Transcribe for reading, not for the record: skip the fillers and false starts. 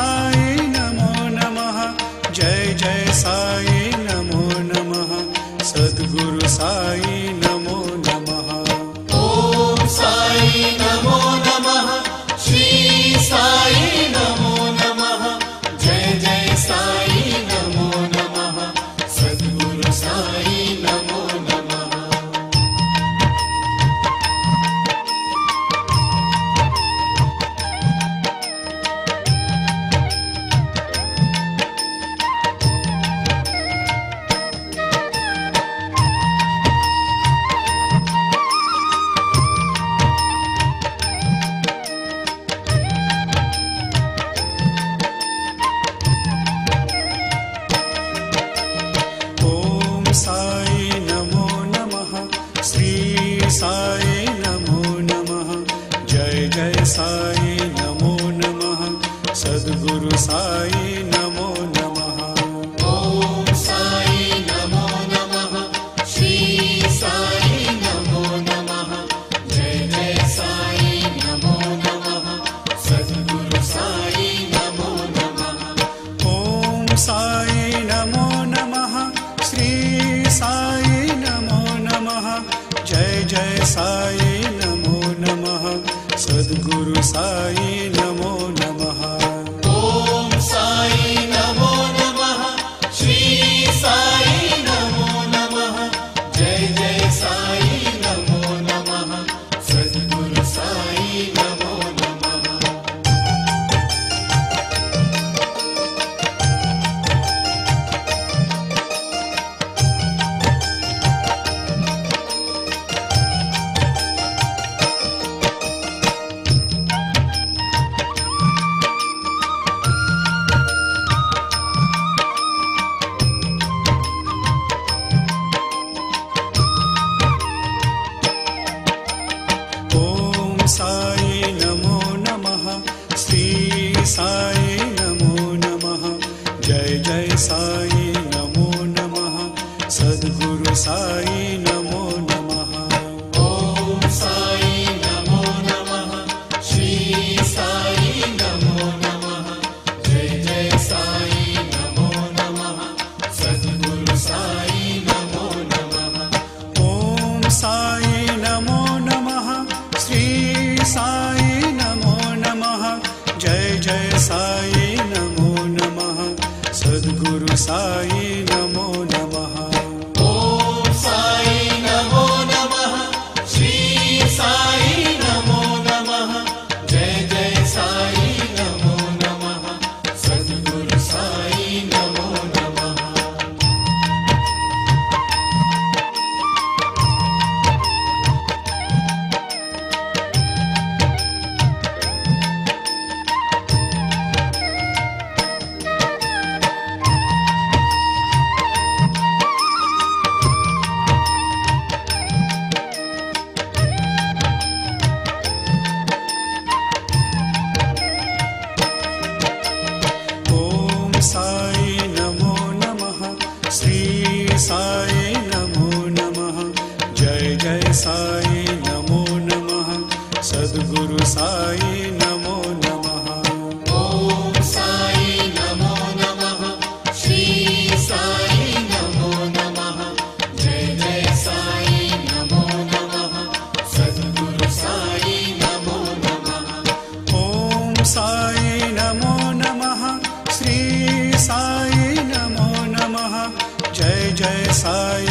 साई नमो नमः। जय जय साई नमो नमः। सद्गुरु साई नमो नमः। ओम साई नमो नमः। श्री साई नमो नमः। जय जय साई नमो नमः। सद्गुरु साई नमो नमः। साई नमो नमः। श्री साई नमो नमः। जय जय साई नमो नमः। सद्गुरु साई नमो नमः। ओम साई नमो नमः। श्री साई नमो नमः। जय जय साई नमो नमः। सद्गुरु साई नमो नमः। ओम साई नमो नमः। श्री साई नमो नमः। जय जय साई नमो नमः। सद्गुरु साई नमो नमः। ओम साई नमो नमः। श्री साई नमो नमः। जय जय साई नमो नमः। सद्गुरु साई नमो नमः। साई नमो नमः। श्री साई नमो नमः। जय जय साई नमो नमः। सद्गुरु साई नमो नमः। ओम साई नमो नमः। श्री साई नमो नमः। जय जय साई नमो नमः। सद्गुरु साई नमो नमः। ओम साई नमो नमः। श्री साई नमो नमः। जय जय साई नमो नमः। सद्गुरु साई नमो नमः। ओम साई नमो नमः। श्री साई नमो नमः। जय जय साई नमो नमः। सद्गुरु साई नमो नमः। साई नमो नमः। श्री साई नमो नमः। जय जय साई नमो नमः। सद्गुरु साई नमो नमः। ओम साई नमो नमः। श्री साई नमो नमः। जय जय साई नमो नमः। सद्गुरु साई नमो नमः। ओम साई नमो नमः। श्री साई नमो नमः। जय जय साई